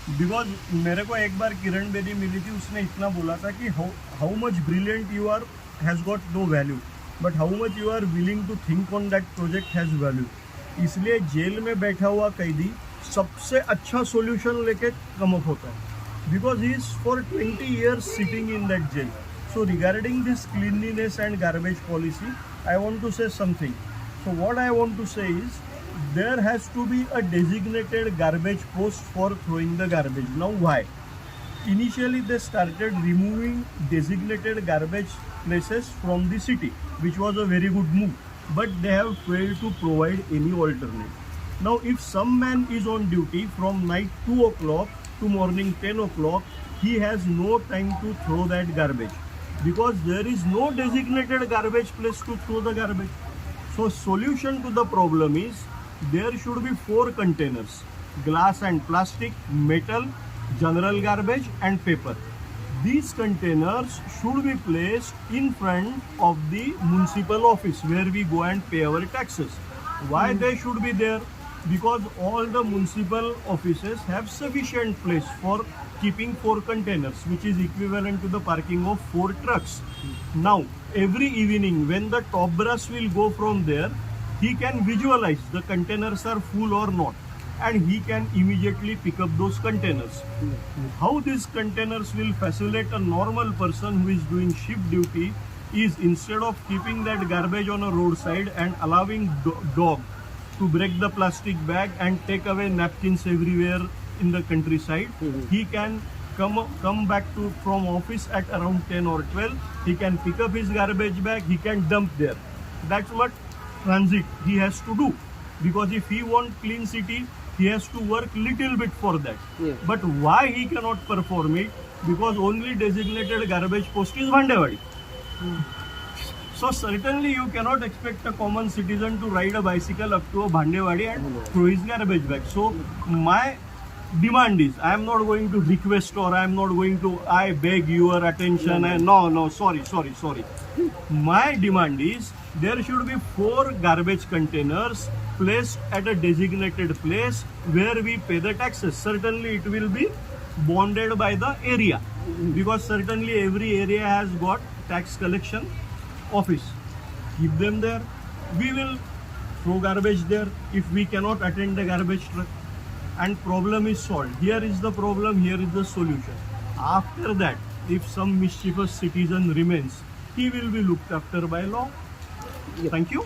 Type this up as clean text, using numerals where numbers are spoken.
Because मेरे को एक बार किरण बेदी मिली थी, उसने इतना बोला था कि how much brilliant you are has got no value, but how much you are willing to think on that project has value. इसलिए जेल में बैठा हुआ कैदी सबसे अच्छा सॉल्यूशन लेके कम अप होता है, because he is for 20 years sitting in that jail. So regarding this cleanliness and garbage policy, I want to say something. So what I want to say is, there has to be a designated garbage post for throwing the garbage. Now why? Initially they started removing designated garbage places from the city, which was a very good move, but they have failed to provide any alternate. Now if some man is on duty from night 2 o'clock to morning 10 o'clock, he has no time to throw that garbage, because there is no designated garbage place to throw the garbage. So solution to the problem is, there should be 4 containers: glass and plastic, metal, general garbage and paper. These containers should be placed in front of the municipal office where we go and pay our taxes. Why they should be there? Because all the municipal offices have sufficient place for keeping 4 containers, which is equivalent to the parking of 4 trucks. Now every evening when the top brass will go from there, he can visualize the containers are full or not, and he can immediately pick up those containers. How these containers will facilitate a normal person who is doing shift duty is, instead of keeping that garbage on a roadside and allowing dog to break the plastic bag and take away napkins everywhere in the countryside, he can come back to from office at around 10 or 12. He can pick up his garbage bag, he can dump there. That's what transit he has to do, because if he want clean city, he has to work little bit for that. But why he cannot perform it? Because only designated garbage post is Bhandewadi. So certainly you cannot expect a common citizen to ride a bicycle up to a Bhandewadi and throw his garbage bag. So my demand is, I am not going to request, or I am not going to, I beg your attention, and no, sorry. My demand is, there should be 4 garbage containers placed at a designated place where we pay the taxes. Certainly it will be bonded by the area, because certainly every area has got tax collection office. Keep them there. We will throw garbage there if we cannot attend the garbage truck, and problem is solved. Here is the problem, here is the solution. After that, if some mischievous citizen remains, he will be looked after by law. Thank you.